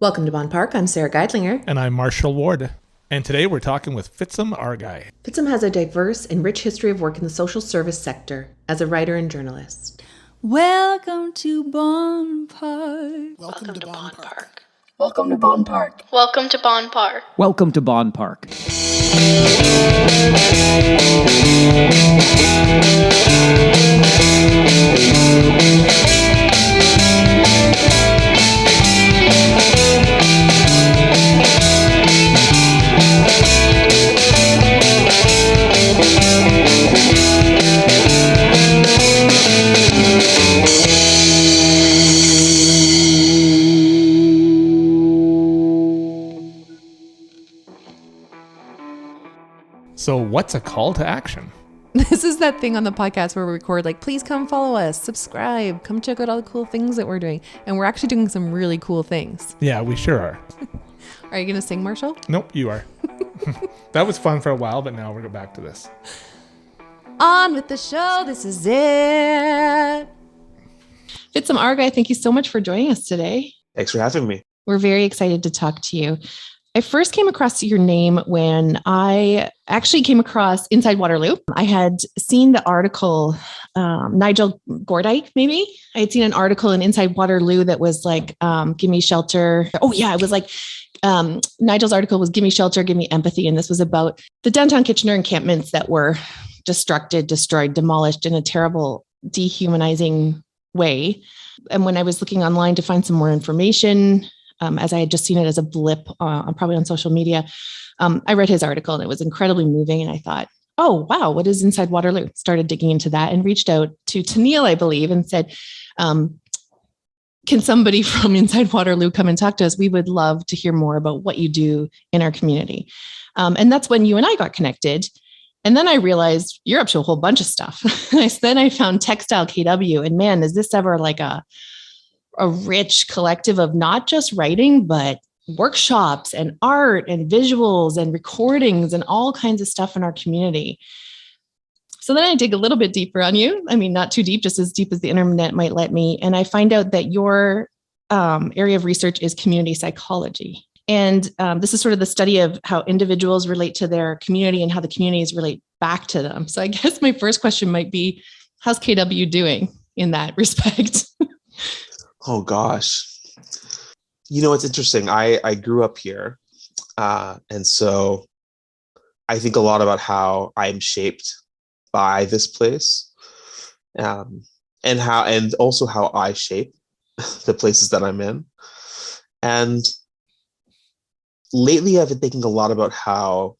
Welcome to Bonn Park. I'm Sara Geidlinger. And I'm Marshall Ward. And today we're talking with Fitsum Areguy. Fitsum has a diverse and rich history of work in the social service sector as a writer and journalist. Welcome to Bonn Park. Welcome to Bonn Park. Welcome to Bonn Park. Welcome to Bonn Park. Welcome to Bonn Park. So what's a call to action? This is that thing on the podcast where we record, like, please come follow us, subscribe, come check out all the cool things that we're doing. And we're actually doing some really cool things. Yeah, we sure are. Are you going to sing, Marshall? Nope, you are. That was fun for a while, but now we're going back to this. On with the show. This is it. Fitsum Areguy, thank you so much for joining us today. Thanks for having me. We're very excited to talk to you. I first came across your name when I actually came across Inside Waterloo. I had seen the article, Nigel Gordite, maybe. I had seen an article in Inside Waterloo that was like, give me shelter. Oh yeah, it was like, Nigel's article was give me shelter, give me empathy. And this was about the downtown Kitchener encampments that were destructed, destroyed, demolished in a terrible, dehumanizing way. And when I was looking online to find some more information, as I had just seen it as a blip, probably on social media, I read his article and it was incredibly moving. And I thought, oh, wow, what is Inside Waterloo? Started digging into that and reached out to Tennille, I believe, and said, can somebody from Inside Waterloo come and talk to us? We would love to hear more about what you do in our community. And that's when you and I got connected. And then I realized you're up to a whole bunch of stuff. Then I found TEXTILE KW, and man, is this ever like a rich collective of not just writing, but workshops and art and visuals and recordings and all kinds of stuff in our community. So then I dig a little bit deeper on you. I mean, not too deep, just as deep as the internet might let me. And I find out that your area of research is community psychology. And this is sort of the study of how individuals relate to their community and how the communities relate back to them. So I guess my first question might be, how's KW doing in that respect? Oh, gosh. You know, it's interesting. I grew up here. And so I think a lot about how I'm shaped by this place, and also how I shape the places that I'm in. And lately I've been thinking a lot about how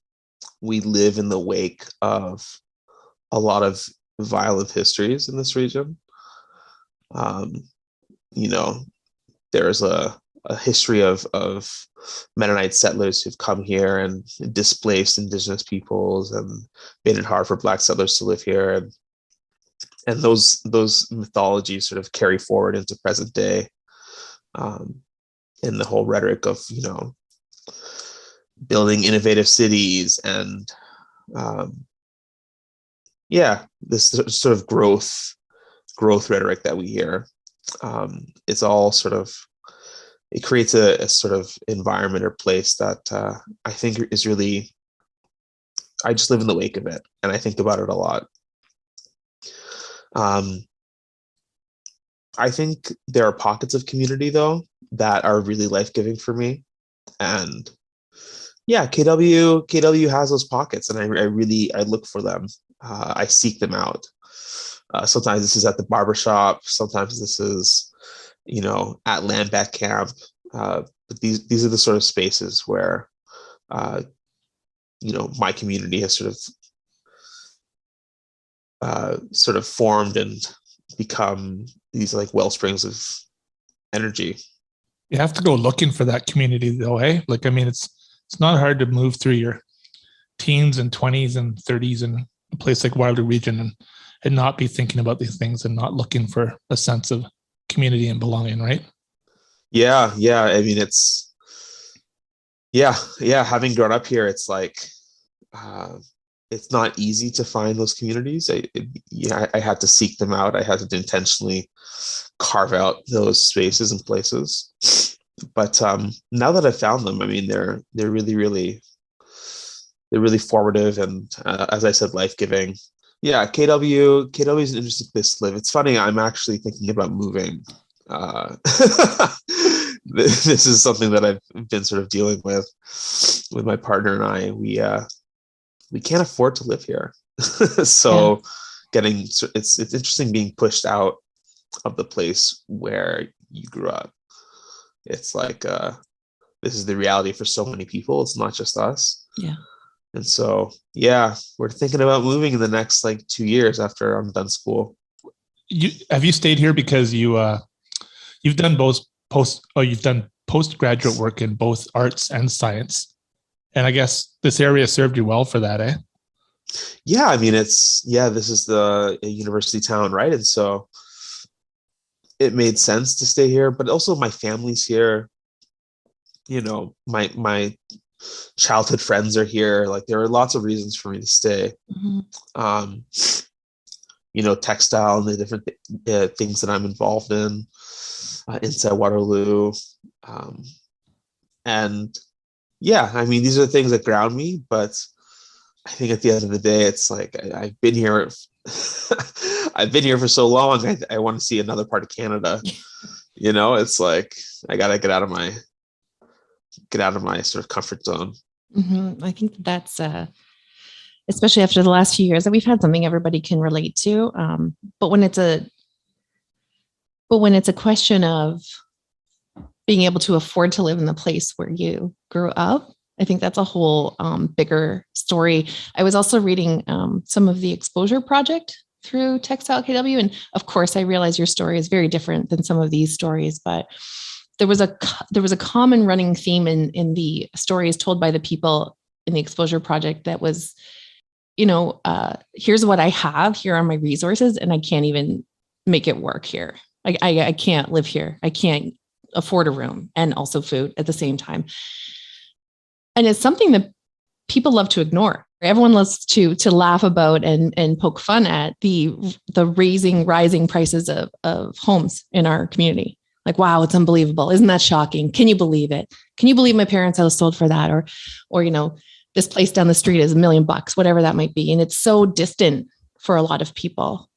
we live in the wake of a lot of violent histories in this region. You know, there's a history of Mennonite settlers who've come here and displaced Indigenous peoples and made it hard for Black settlers to live here. And those mythologies sort of carry forward into present day, in the whole rhetoric of, you know, building innovative cities and, this sort of growth rhetoric that we hear. It's all sort of, it creates a sort of environment or place that I think is really, I just live in the wake of it and I think about it a lot. I think there are pockets of community though that are really life-giving for me. And yeah, KW has those pockets and I look for them. I seek them out. Sometimes this is at the barbershop. Sometimes this is, you know, at land bat camp. But these are the sort of spaces where, you know, my community has sort of formed and become these like wellsprings of energy. You have to go looking for that community though, eh? Like, I mean, it's not hard to move through your teens and 20s and 30s in a place like Waterloo Region and not be thinking about these things and not looking for a sense of community and belonging, right? Yeah. I mean, it's, having grown up here, it's like, it's not easy to find those communities. I had to seek them out. I had to intentionally carve out those spaces and places. But now that I found them, I mean, they're really formative and, as I said, life giving. Yeah, KW is an interesting place to live. It's funny. I'm actually thinking about moving. Uh, this is something that I've been sort of dealing with my partner and I. We can't afford to live here, so it's interesting being pushed out of the place where you grew up. It's like this is the reality for so many people. It's not just us. Yeah. And so, yeah, we're thinking about moving in the next like 2 years after I'm done school. Have you stayed here because you've done you've done postgraduate work in both arts and science, and I guess this area served you well for that, eh? Yeah, I mean, this is the university town, right? And so it made sense to stay here, but also my family's here. You know, my childhood friends are here. Like, there are lots of reasons for me to stay. Um, textile and the different things that I'm involved in inside Waterloo. And yeah, I mean, these are the things that ground me, but I think at the end of the day, it's like I've been here. I've been here for so long. I want to see another part of Canada. It's like I gotta get out of my sort of comfort zone. I think that's especially after the last few years, that we've had something everybody can relate to. But when it's a question of being able to afford to live in the place where you grew up, I think that's a whole bigger story. I was also reading some of the Exposure Project through Textile KW. And of course, I realize your story is very different than some of these stories, but there was a common running theme in the stories told by the people in the Exposure Project that was, here's what I have, here are my resources, and I can't even make it work here. I can't live here. I can't afford a room and also food at the same time. And it's something that people love to ignore. Everyone loves to laugh about and poke fun at the rising prices of homes in our community. Like, wow, it's unbelievable. Isn't that shocking? Can you believe it? Can you believe my parents' house sold for that? Or this place down the street is $1 million, whatever that might be. And it's so distant for a lot of people,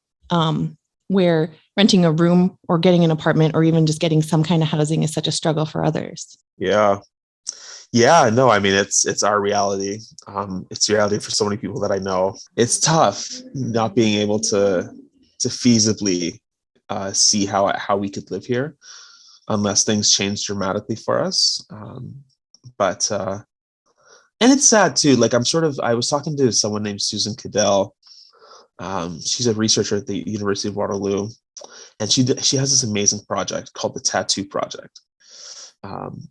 where renting a room or getting an apartment or even just getting some kind of housing is such a struggle for others. Yeah. Yeah, no, I mean, it's our reality. It's reality for so many people that I know. It's tough not being able to feasibly see how we could live here unless things change dramatically for us. But and it's sad too. Like, I was talking to someone named Susan Cadell. She's a researcher at the University of Waterloo, and she has this amazing project called the Tattoo Project,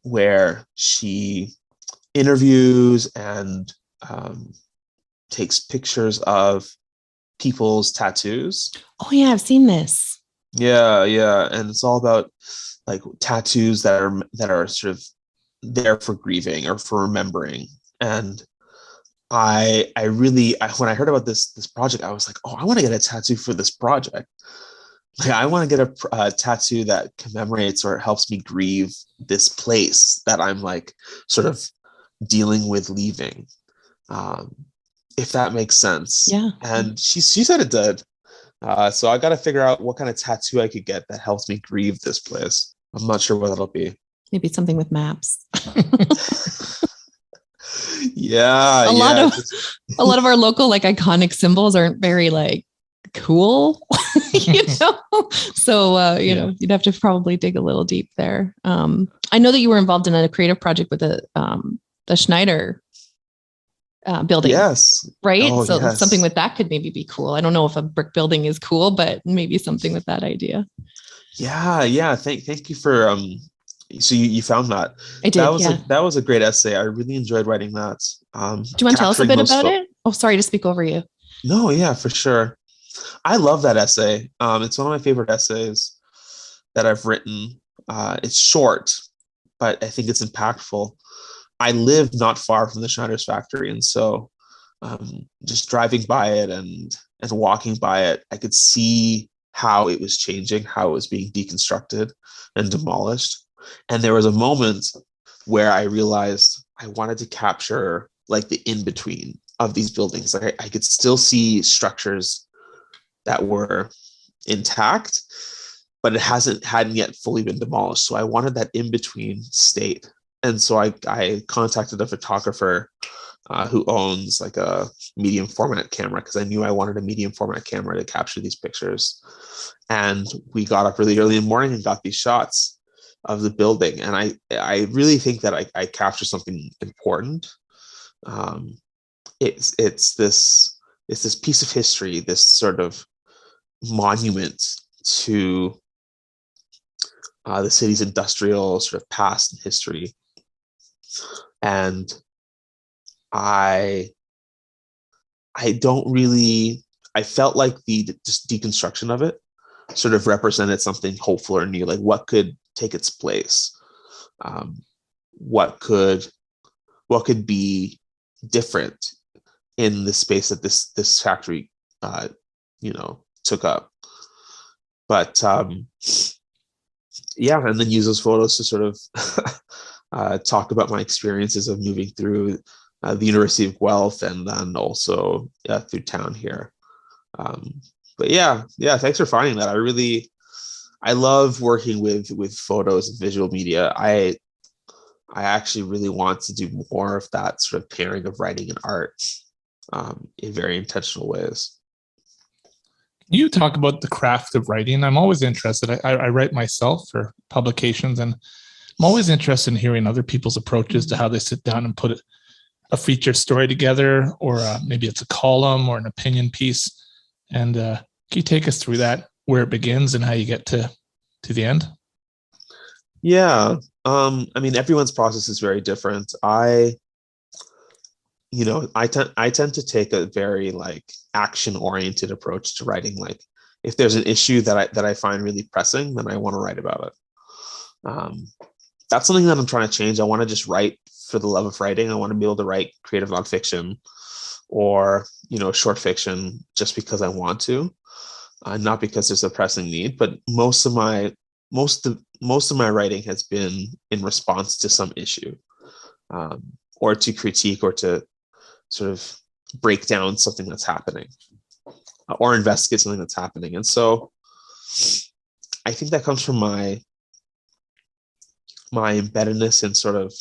where she interviews and takes pictures of people's tattoos. Oh yeah, I've seen this. Yeah, and it's all about like tattoos that are sort of there for grieving or for remembering. And I really, when I heard about this project, I was like, oh, I want to get a tattoo for this project. Like, I want to get a tattoo that commemorates or helps me grieve this place that I'm like sort of dealing with leaving, if that makes sense. Yeah. And she said it did. So I got to figure out what kind of tattoo I could get that helps me grieve this place. I'm not sure what that'll be. Maybe something with maps. Yeah. A lot of our local like iconic symbols aren't very like cool, So you'd have to probably dig a little deep there. I know that you were involved in a creative project with the Schneider building. Yes. Right. Oh, so yes. Something with that could maybe be cool. I don't know if a brick building is cool, but maybe something with that idea. Yeah. Thank you for so you found that. I did. That was a great essay. I really enjoyed writing that. Do you want to tell us a bit about it? Oh, sorry to speak over you. No, yeah, for sure. I love that essay. It's one of my favorite essays that I've written. It's short, but I think it's impactful. I live not far from the Schneider's factory, and so just driving by it and walking by it, I could see how it was changing, how it was being deconstructed and demolished. And there was a moment where I realized I wanted to capture like the in-between of these buildings. Like I could still see structures that were intact, but it hadn't yet fully been demolished. So I wanted that in-between state. And so I contacted a photographer who owns like a medium format camera, because I knew I wanted a medium format camera to capture these pictures. And we got up really early in the morning and got these shots of the building. And I really think that I captured something important. It's this piece of history, this sort of monument to the city's industrial sort of past and history. And I felt like the just deconstruction of it sort of represented something hopeful or new, like what could take its place, what could be different in the space that this factory took up. But yeah, and then use those photos to sort of talk about my experiences of moving through the University of Guelph, and then also through town here. But yeah, thanks for finding that. I love working with photos and visual media. I actually really want to do more of that sort of pairing of writing and art in very intentional ways. You talk about the craft of writing. I'm always interested. I write myself for publications, and I'm always interested in hearing other people's approaches to how they sit down and put a feature story together, or maybe it's a column or an opinion piece. And can you take us through that, where it begins and how you get to the end? Yeah. I mean, everyone's process is very different. I tend to take a very like action-oriented approach to writing. Like if there's an issue that I find really pressing, then I want to write about it. That's something that I'm trying to change. I want to just write for the love of writing. I want to be able to write creative nonfiction or, short fiction just because I want to, not because there's a pressing need. But most of my writing has been in response to some issue, or to critique, or to sort of break down something that's happening, or investigate something that's happening. And so I think that comes from my embeddedness in sort of,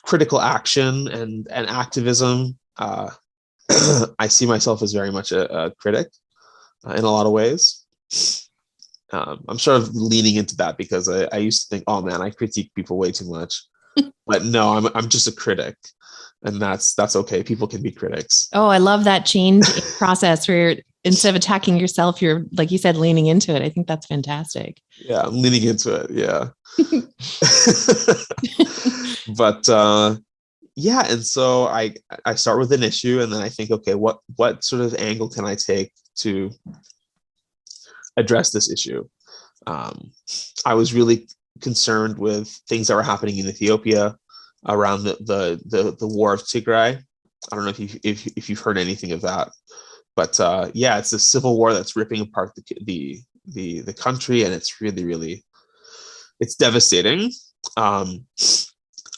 critical action and activism. I see myself as very much a critic in a lot of ways. I'm sort of leaning into that because I used to think, oh man, I critique people way too much. But no, I'm just a critic, and that's okay. People can be critics. Oh, I love that change process where instead of attacking yourself, you're, like you said, leaning into it. I think that's fantastic. Yeah, I'm leaning into it. Yeah. But yeah, and so I start with an issue, and then I think, okay, what sort of angle can I take to address this issue? I was really concerned with things that were happening in Ethiopia around the war of Tigray. I don't know if you've heard anything of that, but yeah, it's a civil war that's ripping apart the country, and it's really it's devastating.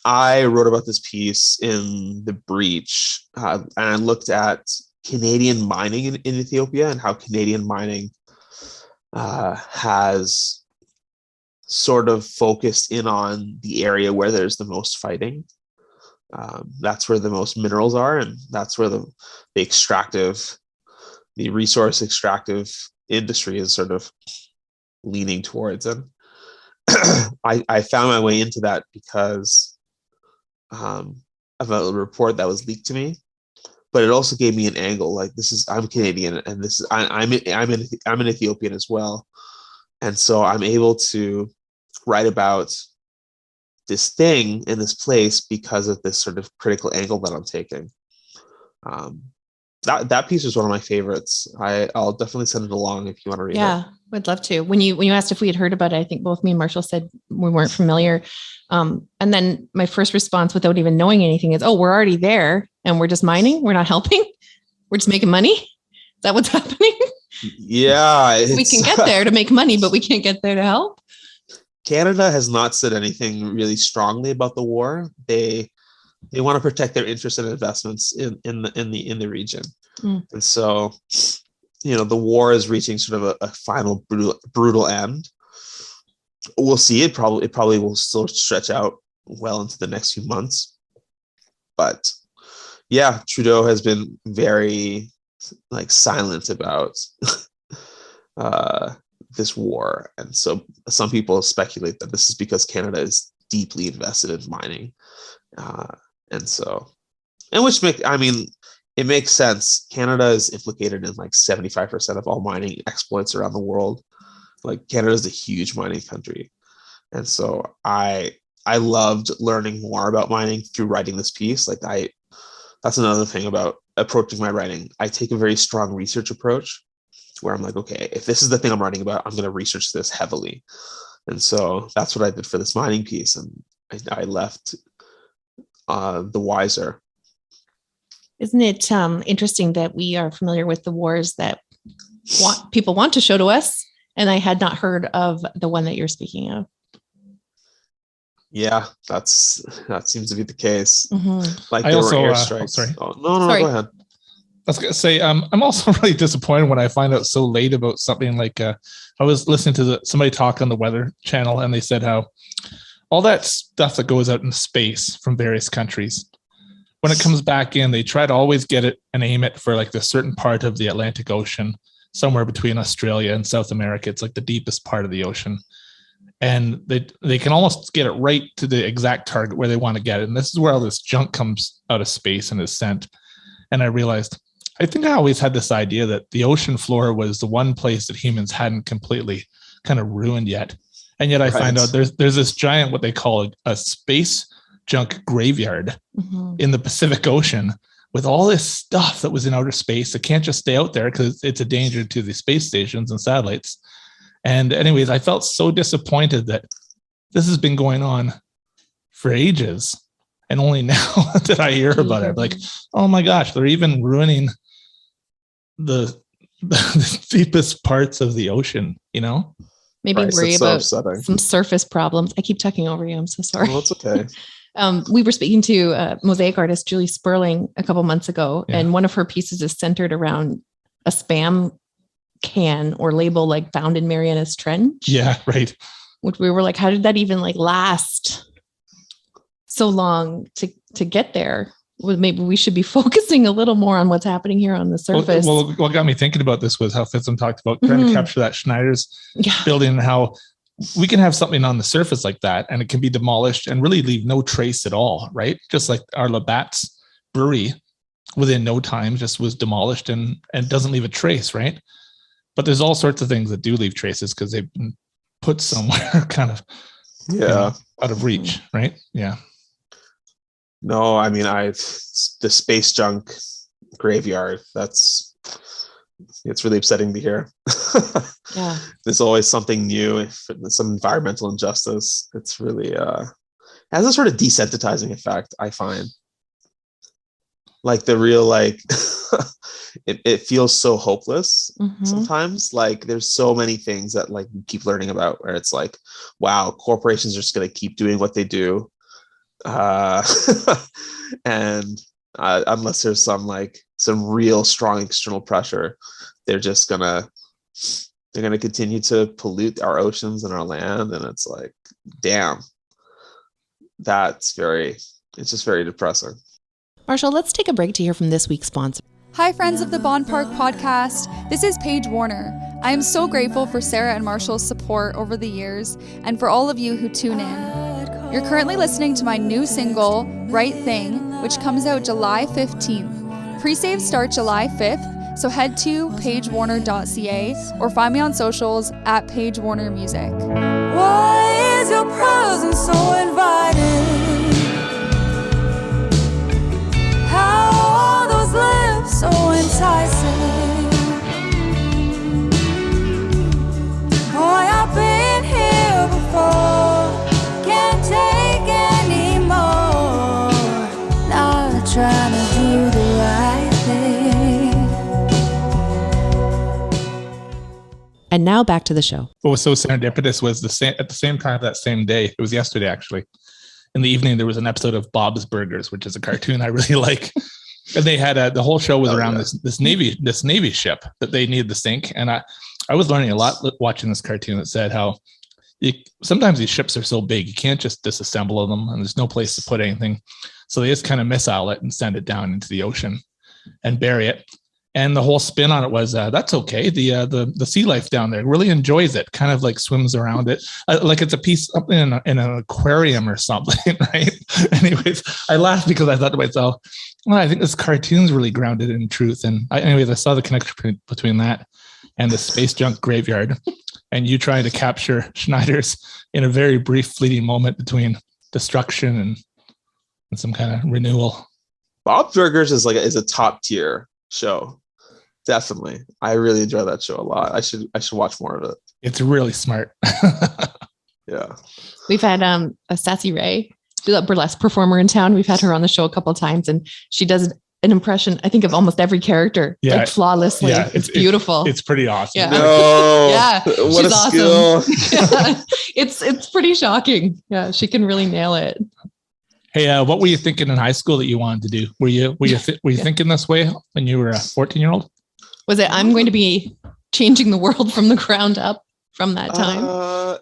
I wrote about this piece in The Breach, and I looked at Canadian mining in Ethiopia and how Canadian mining has sort of focused in on the area where there's the most fighting. That's where the most minerals are, and that's where the resource extractive industry is sort of leaning towards. And I found my way into that because of a report that was leaked to me, but it also gave me an angle. Like, I'm Canadian, and I'm an Ethiopian as well, and so I'm able to write about this thing in this place because of this sort of critical angle that I'm taking. That piece was one of my favorites. I'll definitely send it along if you want to read it. Yeah, would love to. When you asked if we had heard about it, I think both me and Marshall said we weren't familiar. And then my first response, without even knowing anything, is, "Oh, we're already there, and we're just mining. We're not helping. We're just making money. Is that what's happening?" Yeah, We can get there to make money, but we can't get there to help. Canada has not said anything really strongly about the war. They want to protect their interests and investments in the region. And so, the war is reaching sort of a final brutal end. We'll see. It probably will still stretch out well into the next few months. But yeah, Trudeau has been very silent about this war, and so some people speculate that this is because Canada is deeply invested in mining, it makes sense. Canada is implicated in 75% of all mining exploits around the world. Canada is a huge mining country, and so I loved learning more about mining through writing this piece. That's another thing about approaching my writing. I take a very strong research approach, where I'm like, okay, if this is the thing I'm writing about, I'm going to research this heavily. And so that's what I did for this mining piece. And I left the wiser. Isn't it interesting that we are familiar with the wars that people want to show to us? And I had not heard of the one that you're speaking of. Yeah, that seems to be the case. Mm-hmm. There were airstrikes. Sorry. No, Sorry. Go ahead. I was going to say, I'm also really disappointed when I find out so late about something I was listening to somebody talk on the Weather Channel, and they said how all that stuff that goes out in space from various countries, when it comes back in, they try to always get it and aim it for the certain part of the Atlantic Ocean, somewhere between Australia and South America. It's the deepest part of the ocean. And they can almost get it right to the exact target where they want to get it. And this is where all this junk comes out of space and is sent. And I realized, I think I always had this idea that the ocean floor was the one place that humans hadn't completely kind of ruined yet. And yet I find out there's this giant, what they call a space junk graveyard in the Pacific Ocean with all this stuff that was in outer space that can't just stay out there because it's a danger to the space stations and satellites. And anyways, I felt so disappointed that this has been going on for ages. And only now did I hear about it. Oh my gosh, they're even ruining the deepest parts of the ocean, Maybe worry about some surface problems. I keep talking over you. I'm so sorry. Well, it's okay. We were speaking to mosaic artist Julie Sperling a couple months ago, and one of her pieces is centered around a Spam can or label found in Marianas Trench. Yeah, right. Which we were how did that even last so long to get there? Well, maybe we should be focusing a little more on what's happening here on the surface. Well, what got me thinking about this was how Fitsum talked about trying to capture that Schneider's building, and how we can have something on the surface like that and it can be demolished and really leave no trace at all, right? Just like our Labatt's brewery within no time just was demolished and doesn't leave a trace, right? But there's all sorts of things that do leave traces because they've been put somewhere kind of out of reach, right? Yeah. No, the space junk graveyard, it's really upsetting to hear. Yeah. There's always something new, some environmental injustice. It's really has a sort of desensitizing effect, I find. The real it feels so hopeless sometimes. There's so many things that you keep learning about where it's wow, corporations are just going to keep doing what they do. And unless there's some real strong external pressure, they're gonna continue to pollute our oceans and our land. And it's damn, it's just very depressing. Marshall, let's take a break to hear from this week's sponsor. Hi, friends of the Bonn Park podcast. This is Paige Warner. I am so grateful for Sara and Marshall's support over the years and for all of you who tune in. You're currently listening to my new single, Right Thing, which comes out July 15th. Pre-saves start July 5th, so head to pagewarner.ca or find me on socials at Paige Warner Music. Why is your presence so inviting? How are those lips so enticing? Boy, I've been here before. Can't take anymore. Not trying to do the right thing. And now back to the show. What was so serendipitous was at the same time that same day, it was yesterday actually, in the evening, there was an episode of Bob's Burgers, which is a cartoon I really like. And they had the whole show was around this Navy ship that they needed to sink. And I was learning a lot watching this cartoon that said how sometimes these ships are so big, you can't just disassemble them and there's no place to put anything. So they just kind of missile it and send it down into the ocean and bury it. And the whole spin on it was, that's okay. The sea life down there really enjoys it, kind of like swims around it. Like it's a piece up in an aquarium or something, right? Anyways, I laughed because I thought to myself, well, I think this cartoon's really grounded in truth. And I saw the connection between that and the space junk graveyard and you trying to capture Schneider's in a very brief fleeting moment between destruction and some kind of renewal. Bob's Burgers is a top tier show. Definitely. I really enjoy that show a lot. I should watch more of it. It's really smart. Yeah. We've had a Sassy Ray, a burlesque performer in town. We've had her on the show a couple of times and she does an impression, I think, of almost every character, like flawlessly. Yeah, it's beautiful. It's pretty awesome. Yeah. No, yeah. What she's a awesome. skill. Yeah. It's pretty shocking. Yeah. She can really nail it. Hey, what were you thinking in high school that you wanted to do? Were you thinking this way when you were a 14-year-old? Was it, I'm going to be changing the world from the ground up from that time?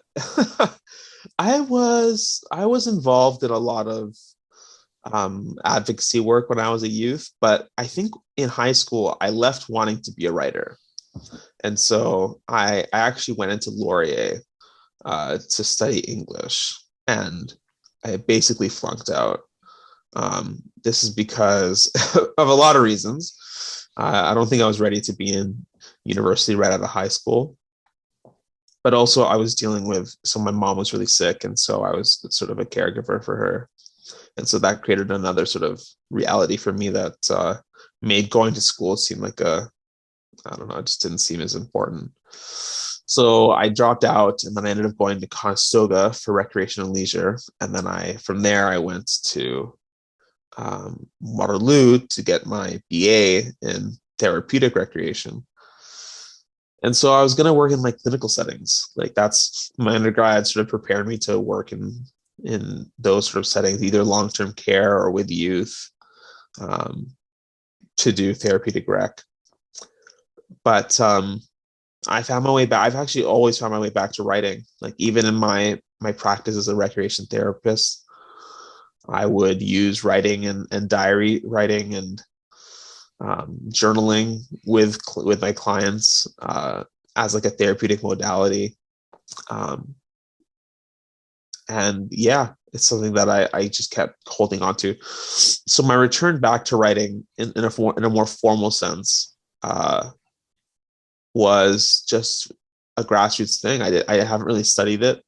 I was involved in a lot of advocacy work when I was a youth, but I think in high school I left wanting to be a writer, and so I actually went into Laurier to study English, and I basically flunked out. This is because of a lot of reasons. I don't think I was ready to be in university right out of high school, but also I was dealing with, so my mom was really sick, and so I was sort of a caregiver for her. And so that created another sort of reality for me that made going to school seem like it just didn't seem as important. So I dropped out, and then I ended up going to Conestoga for recreation and leisure. And then from there I went to Waterloo to get my BA in therapeutic recreation. And so I was going to work in like clinical settings. Like that's my undergrad sort of prepared me to work in those sort of settings, either long-term care or with youth, to do therapeutic rec. But I found my way back. I've actually always found my way back to writing. Like even in my practice as a recreation therapist, I would use writing and diary writing and journaling with my clients as like a therapeutic modality. And yeah, it's something that I just kept holding on to. So my return back to writing in a more formal sense was just a grassroots thing. I haven't really studied it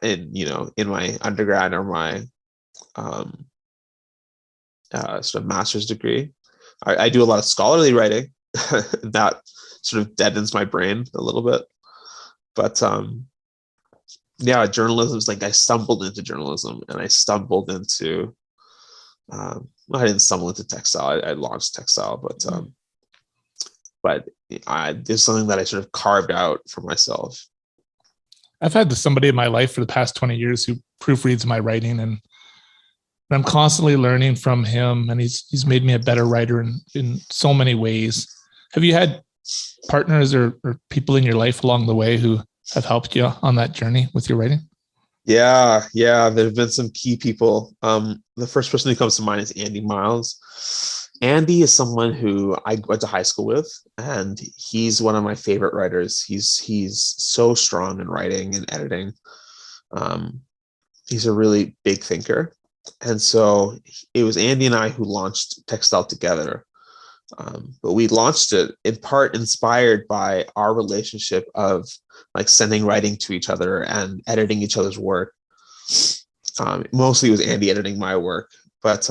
in my undergrad or my sort of master's degree. I do a lot of scholarly writing that sort of deadens my brain a little bit. But yeah, journalism is like I stumbled into journalism, and I stumbled into I didn't stumble into textile. I launched textile, but there's something that I sort of carved out for myself. I've had somebody in my life for the past 20 years who proofreads my writing, and I'm constantly learning from him, and he's made me a better writer in so many ways. Have you had partners or people in your life along the way who have helped you on that journey with your writing? Yeah. There have been some key people. The first person who comes to mind is Andy Miles. Andy is someone who I went to high school with, and he's one of my favorite writers. He's so strong in writing and editing. He's a really big thinker. And so it was Andy and I who launched Textile together. But we launched it in part inspired by our relationship of like sending writing to each other and editing each other's work. Mostly it was Andy editing my work, but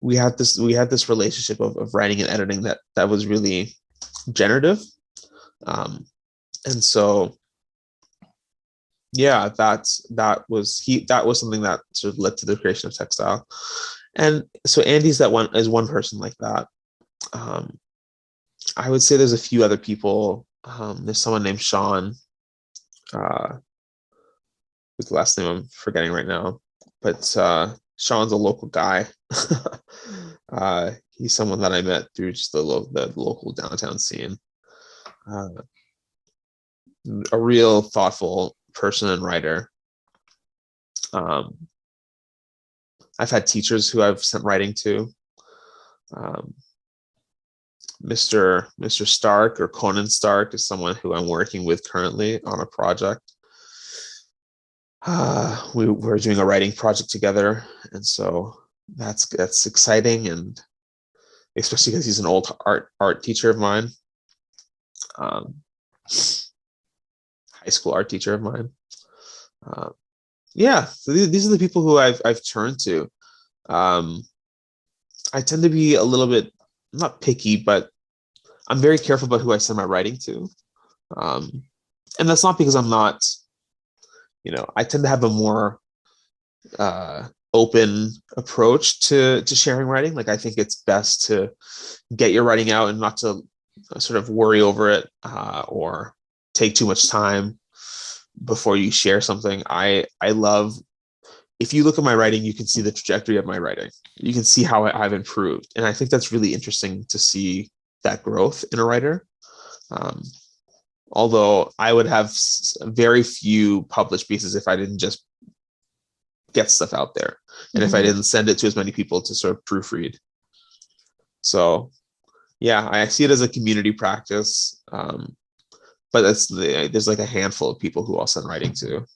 we had this relationship of writing and editing that was really generative. And so yeah, that was something that sort of led to the creation of Textile. And so Andy's one person like that. I would say there's a few other people. There's someone named Sean, whose last name I'm forgetting right now, but Sean's a local guy. He's someone that I met through just the local downtown scene. A real thoughtful person and writer. I've had teachers who I've sent writing to. Mr. Stark, or Conan Stark, is someone who I'm working with currently on a project. We're doing a writing project together, and so that's exciting, and especially because he's an old art teacher of mine, high school art teacher of mine. Yeah, so these are the people who I've turned to. I tend to be a little bit, not picky, but I'm very careful about who I send my writing to. And that's not because I'm not, I tend to have a more open approach to sharing writing. Like, I think it's best to get your writing out and not to sort of worry over it or take too much time before you share something. I love, if you look at my writing, you can see the trajectory of my writing. You can see how I've improved. And I think that's really interesting to see that growth in a writer. Although I would have very few published pieces if I didn't just get stuff out there, and if I didn't send it to as many people to sort of proofread. So yeah, I see it as a community practice. But there's like a handful of people who I'll send writing to,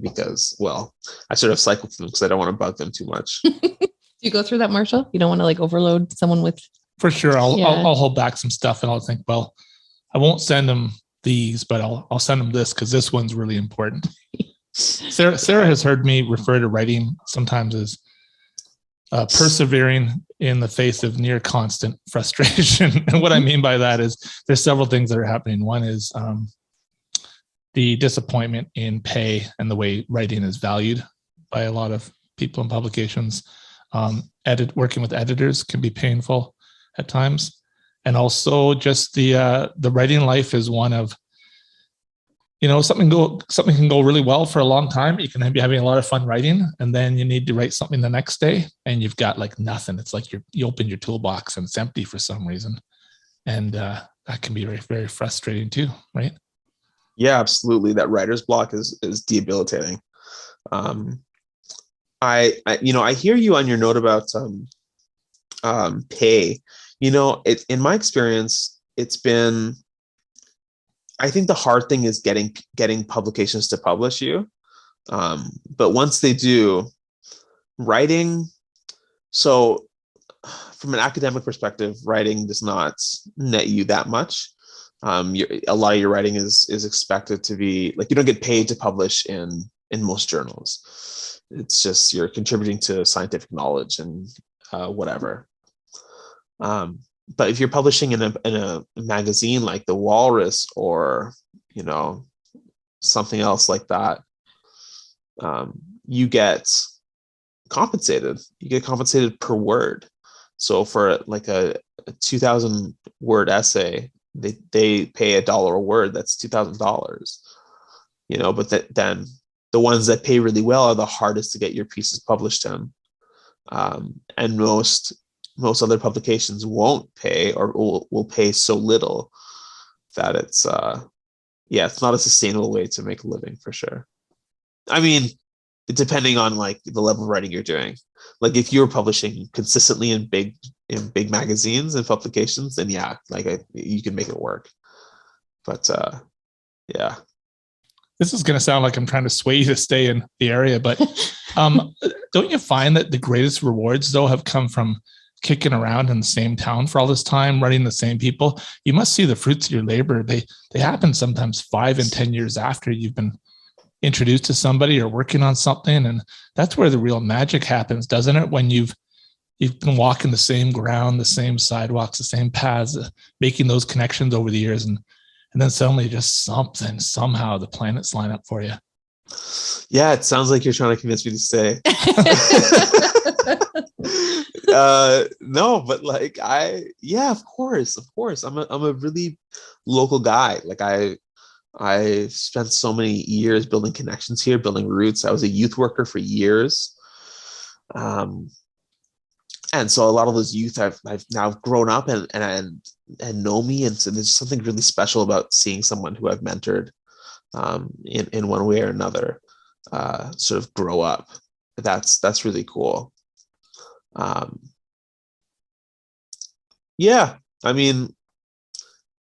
because, well, I sort of cycle through them because I don't want to bug them too much. Do you go through that, Marshall? You don't want to like overload someone with? For sure. I'll hold back some stuff, and I'll think, well, I won't send them these, but I'll send them this because this one's really important. Sarah has heard me refer to writing sometimes as persevering in the face of near constant frustration. And what I mean by that is there's several things that are happening. One is the disappointment in pay and the way writing is valued by a lot of people in publications. Working with editors can be painful at times. And also just the writing life is one of, something can go really well for a long time. You can be having a lot of fun writing, and then you need to write something the next day and you've got like nothing. It's like you open your toolbox and it's empty for some reason. And that can be very, very frustrating too, right? Yeah, absolutely. That writer's block is debilitating. I hear you on your note about pay. In my experience, it's been, I think the hard thing is getting publications to publish you. But once they do, writing, so from an academic perspective, writing does not net you that much. A lot of your writing is expected to be, like, you don't get paid to publish in most journals. It's just you're contributing to scientific knowledge and whatever. But if you're publishing in a magazine like The Walrus or, something else like that, you get compensated. You get compensated per word. So for like a 2,000 word essay, they pay $1 a word. That's $2,000. But then the ones that pay really well are the hardest to get your pieces published in. And most other publications won't pay, or will pay so little that it's not a sustainable way to make a living, for sure. I mean, depending on like the level of writing you're doing. Like if you're publishing consistently in big magazines and publications, then yeah, you can make it work. But yeah. This is going to sound like I'm trying to sway you to stay in the area, but don't you find that the greatest rewards though have come from kicking around in the same town for all this time, running the same people? You must see the fruits of your labor. They happen sometimes 5 and 10 years after you've been introduced to somebody or working on something. And that's where the real magic happens, doesn't it? When you've been walking the same ground, the same sidewalks, the same paths, making those connections over the years. And then suddenly just somehow the planets line up for you. Yeah, it sounds like you're trying to convince me to stay. No, but like of course. I'm a really local guy. Like I spent so many years building connections here, building roots. I was a youth worker for years. And so a lot of those youth I've now grown up and know me, and so there's something really special about seeing someone who I've mentored in one way or another sort of grow up. That's really cool. Yeah, I mean,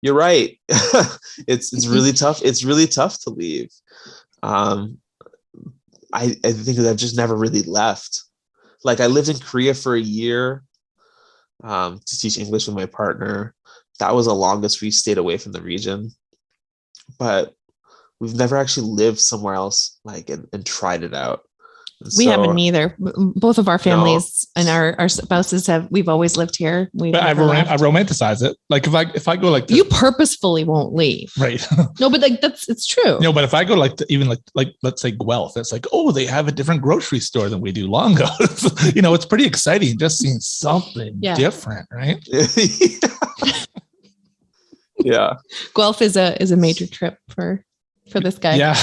you're right. It's really tough. It's really tough to leave. I think that I've just never really left. Like I lived in Korea for a year to teach English with my partner. That was the longest we stayed away from the region. But we've never actually lived somewhere else like and tried it out. And We so, haven't either. Both of our families and our spouses we've always lived here. But I romanticize it. Like if I go like this, you purposefully won't leave. right. No, but like it's true. No, but if I go like even like let's say Guelph, it's like, oh, they have a different grocery store than we do. Longo. It's pretty exciting just seeing something different, right? Yeah. Guelph is a major trip for this guy. Yeah.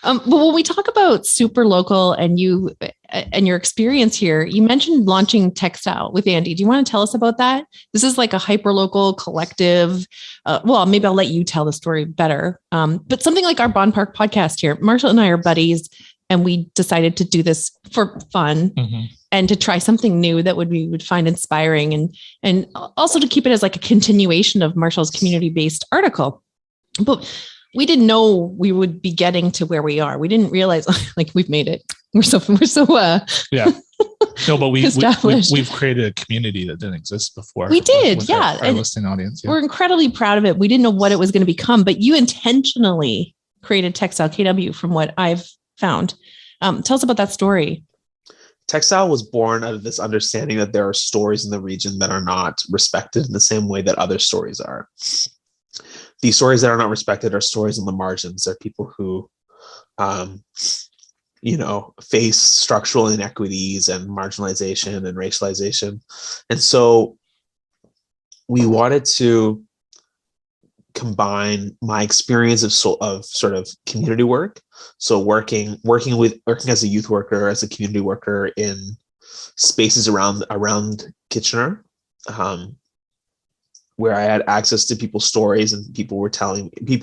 But when we talk about super local and you and your experience here, you mentioned launching TEXTILE with Andy. Do you want to tell us about that? This is like a hyper local collective. Well, maybe I'll let you tell the story better. But something like our Bonn Park podcast here, Marshall and I are buddies, and we decided to do this for fun and to try something new that we would find inspiring, and also to keep it as like a continuation of Marshall's community-based article. But we didn't know we would be getting to where we are. We didn't realize like we've made it. We're so yeah. No, but we've created a community that didn't exist before. We did, yeah. Our listening audience. Yeah. We're incredibly proud of it. We didn't know what it was going to become, but you intentionally created TEXTILE KW from what I've found. Tell us about that story. TEXTILE was born out of this understanding that there are stories in the region that are not respected in the same way that other stories are. These stories that are not respected are stories on the margins. They're people who, face structural inequities and marginalization and racialization. And so we wanted to combine my experience of sort of community work. So working as a youth worker, as a community worker in spaces around Kitchener, where I had access to people's stories and people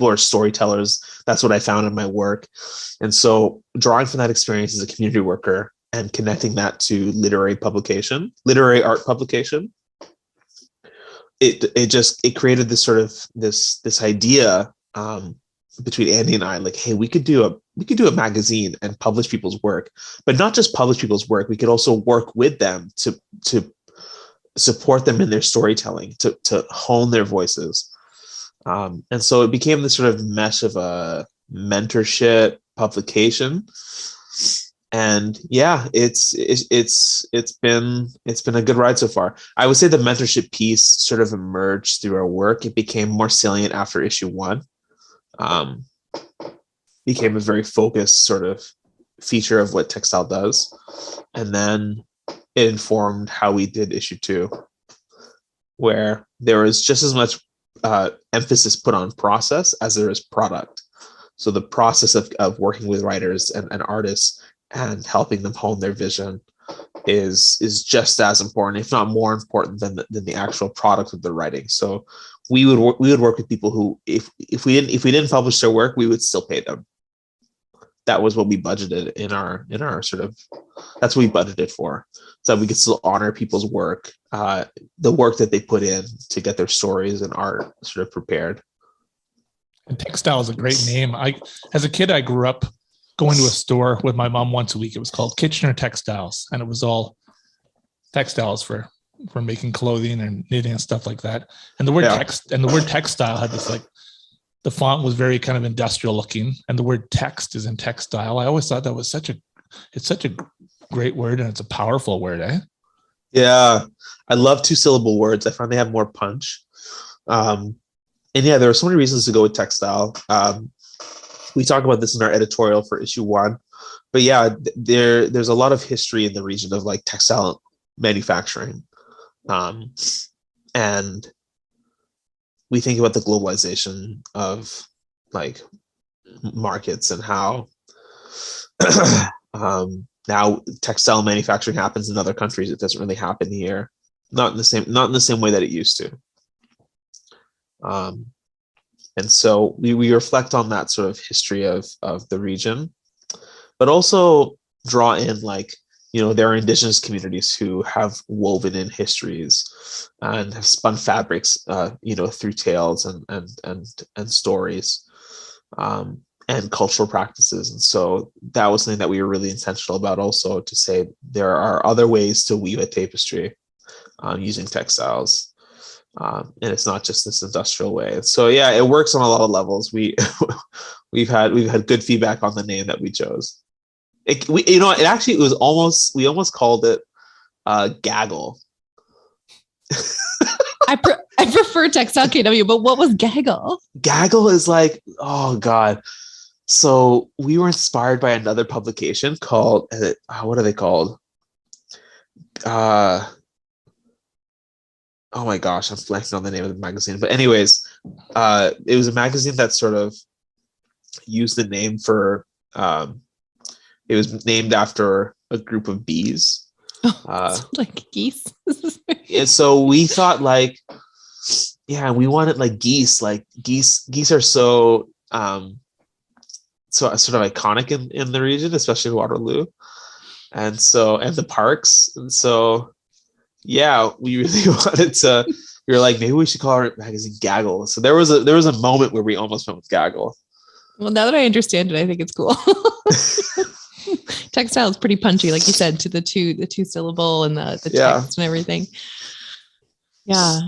are storytellers. That's what I found in my work. And so drawing from that experience as a community worker and connecting that to literary art publication, it created this sort of this idea between Andy and I, like, hey, we could do a magazine and publish people's work, but not just publish people's work. We could also work with them to support them in their storytelling, to hone their voices. And so it became this sort of mesh of a mentorship publication. And yeah, it's been a good ride so far. I would say the mentorship piece sort of emerged through our work. It became more salient after issue 1. Became a very focused sort of feature of what TEXTILE does. And then it informed how we did issue 2, where there was just as much emphasis put on process as there is product. So the process of working with writers and artists and helping them hone their vision is just as important, if not more important than the actual product of the writing. So we would work with people who, if we didn't publish their work, we would still pay them. That was what we budgeted in our sort of, that's what we budgeted for, so we could still honor people's work, the work that they put in to get their stories and art sort of prepared. And TEXTILE is a great name. As a kid, I grew up going to a store with my mom once a week. It was called Kitchener Textiles, and it was all textiles for making clothing and knitting and stuff like that. And the word textile had this, like, the font was very kind of industrial looking, and the word text is in textile. I always thought that was such a great word, and it's a powerful word, eh? Yeah, I love 2-syllable words. I find they have more punch. And yeah, there are so many reasons to go with TEXTILE. We talk about this in our editorial for issue 1, but yeah, there's a lot of history in the region of like textile manufacturing. And we think about the globalization of like markets and how now textile manufacturing happens in other countries. It doesn't really happen here, not in the same way that it used to. And so we reflect on that sort of history of the region, but also draw in like, there are Indigenous communities who have woven in histories and have spun fabrics, through tales and stories, and cultural practices. And so that was something that we were really intentional about, also to say there are other ways to weave a tapestry using textiles. And it's not just this industrial way. So yeah, it works on a lot of levels. We've had good feedback on the name that we chose. We almost called it gaggle. I prefer textile KW, but what was gaggle? Gaggle is like, oh God. So we were inspired by another publication called, what are they called? Oh my gosh, I'm blanking on the name of the magazine. But anyways, it was a magazine that sort of used the name for, it was named after a group of bees. Like geese. And so we thought like, yeah, we wanted like geese. Like geese are so sort of iconic in the region, especially Waterloo. And the parks. And so yeah, we really wanted to. We were like, maybe we should call our magazine Gaggle. So there was a moment where we almost went with Gaggle. Well, now that I understand it, I think it's cool. Textile is pretty punchy, like you said, to the two syllable and the text and everything. Yeah.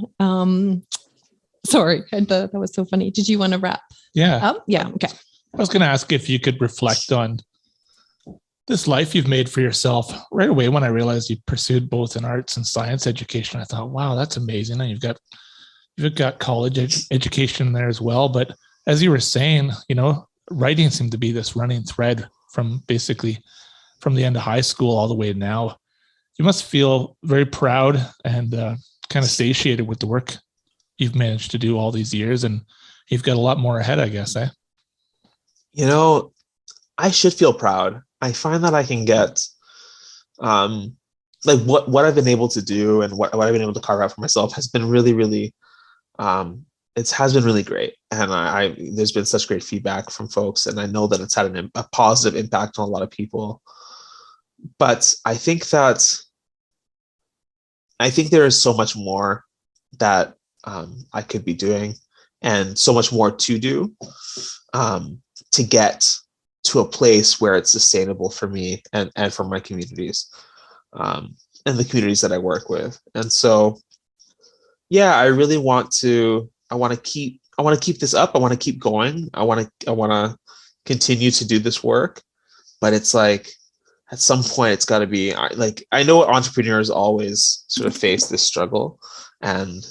Sorry, that was so funny. Did you want to wrap? Yeah. Yeah. Okay. I was going to ask if you could reflect on this life you've made for yourself. Right away, when I realized you pursued both an arts and science education, I thought, wow, that's amazing. And you've got college education there as well. But as you were saying, writing seemed to be this running thread from the end of high school all the way to now. You must feel very proud and kind of satiated with the work you've managed to do all these years. And you've got a lot more ahead, I guess, eh? I should feel proud. I find that I can get like what I've been able to do and what I've been able to carve out for myself has been really, really, it has been really great. And there's been such great feedback from folks, and I know that it's had a positive impact on a lot of people. But I think there is so much more that I could be doing, and so much more to do to get to a place where it's sustainable for me and for my communities, and the communities that I work with. And so, yeah, I really want to keep this up. I want to keep going. I want to continue to do this work, but it's like, at some point it's got to be like, I know entrepreneurs always sort of face this struggle and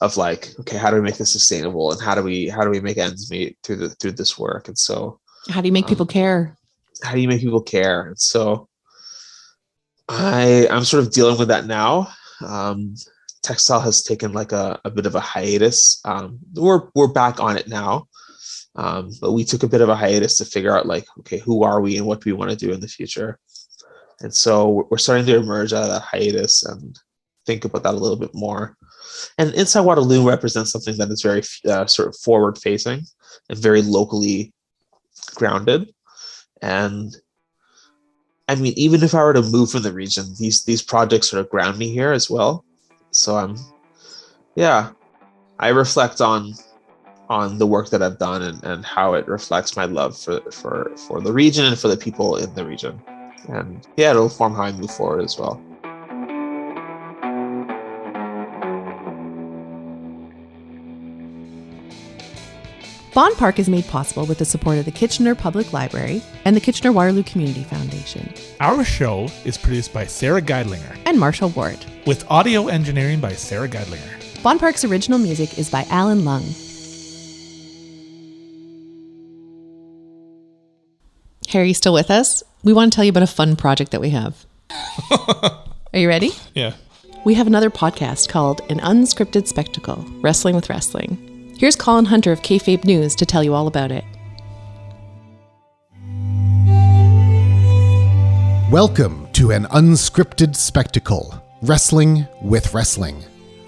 of like, okay, how do we make this sustainable, and how do we make ends meet through this work? And so, how do you make people care? How do you make people care? And so I'm sort of dealing with that now. Textile has taken like a bit of a hiatus. We're back on it now. But we took a bit of a hiatus to figure out like, okay, who are we and what do we want to do in the future? And so we're starting to emerge out of that hiatus and think about that a little bit more. And Inside Waterloo represents something that is very sort of forward facing and very locally grounded. And I mean, even if I were to move from the region, these projects sort of ground me here as well. So I reflect on the work that I've done and how it reflects my love for the region and for the people in the region. And yeah, it'll form how I move forward as well. Bonn Park is made possible with the support of the Kitchener Public Library and the Kitchener-Waterloo Community Foundation. Our show is produced by Sara Geidlinger and Marshall Ward, with audio engineering by Sara Geidlinger. Bonn Park's original music is by Alan Lung. Harry, still with us? We want to tell you about a fun project that we have. Are you ready? Yeah. We have another podcast called An Unscripted Spectacle, Wrestling with Wrestling. Here's Colin Hunter of Kayfabe News to tell you all about it. Welcome to An Unscripted Spectacle, Wrestling with Wrestling.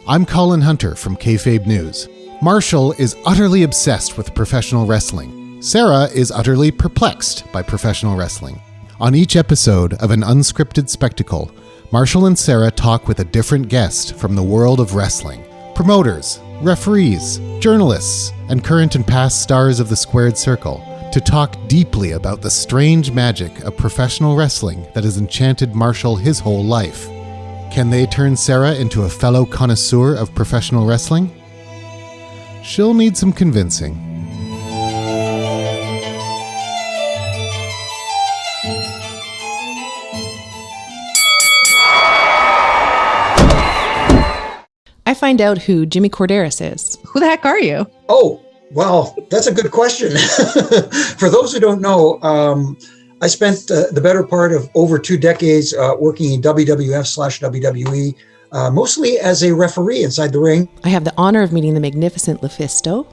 I'm Colin Hunter from Kayfabe News. Marshall is utterly obsessed with professional wrestling. Sara is utterly perplexed by professional wrestling. On each episode of An Unscripted Spectacle, Marshall and Sara talk with a different guest from the world of wrestling. Promoters, referees, journalists, and current and past stars of the squared circle to talk deeply about the strange magic of professional wrestling that has enchanted Marshall his whole life. Can they turn Sara into a fellow connoisseur of professional wrestling? She'll need some convincing. I find out who Jimmy Corderas is. Who the heck are you? Oh, well, that's a good question. For those who don't know, I spent the better part of over 2 decades working in WWF/WWE, mostly as a referee inside the ring. I have the honor of meeting the magnificent LuFisto.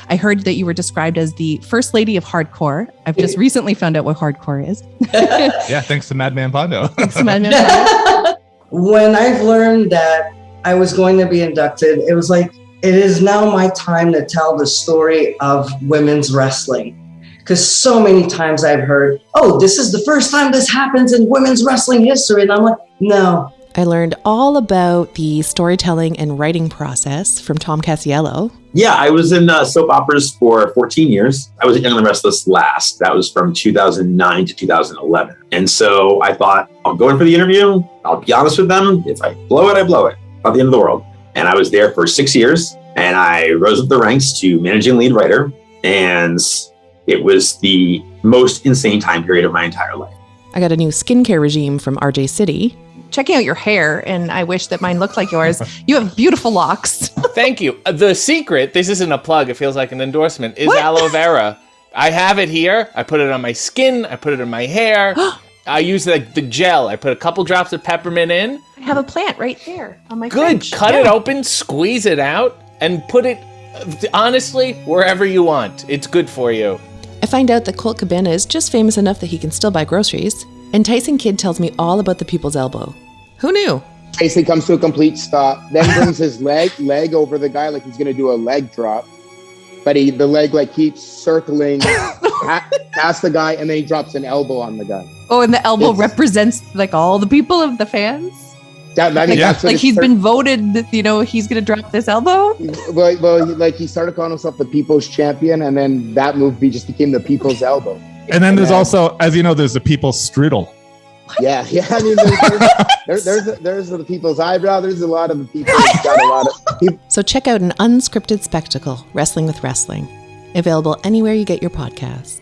I heard that you were described as the first lady of hardcore. I've just recently found out what hardcore is. Yeah, thanks to Madman Pondo. Thanks to Madman Pondo. When I've learned that I was going to be inducted, it was like, it is now my time to tell the story of women's wrestling. Because so many times I've heard, oh, this is the first time this happens in women's wrestling history. And I'm like, no. I learned all about the storytelling and writing process from Tom Casiello. Yeah, I was in soap operas for 14 years. I was at Young and the Restless last. That was from 2009 to 2011. And so I thought, I'll go in for the interview. I'll be honest with them. If I blow it, I blow it. Not the end of the world. And I was there for 6 years. And I rose up the ranks to managing lead writer. And it was the most insane time period of my entire life. I got a new skincare regime from RJ City. Checking out your hair, and I wish that mine looked like yours. You have beautiful locks. Thank you. The secret, this isn't a plug, it feels like an endorsement, is aloe vera. I have it here. I put it on my skin. I put it in my hair. I use the gel. I put a couple drops of peppermint in. I have a plant right there on my Good. fridge. Cut it open, squeeze it out, and put it, honestly, wherever you want. It's good for you. I find out that Colt Cabana is just famous enough that he can still buy groceries. And Tyson Kidd tells me all about the People's Elbow. Who knew? Basically comes to a complete stop, then brings his leg over the guy like he's going to do a leg drop. But the leg like keeps circling past the guy, and then he drops an elbow on the guy. Oh, and the elbow represents like all the people of the fans? Like he's been voted, he's going to drop this elbow? Well, like he started calling himself the People's Champion, and then that move just became the People's Elbow. And then there's also, as you know, there's the People's Strudel. Yeah. I mean, there's the People's Eyebrow. There's a lot of the people. Got a lot of people. So check out An Unscripted Spectacle, Wrestling with Wrestling. Available anywhere you get your podcasts.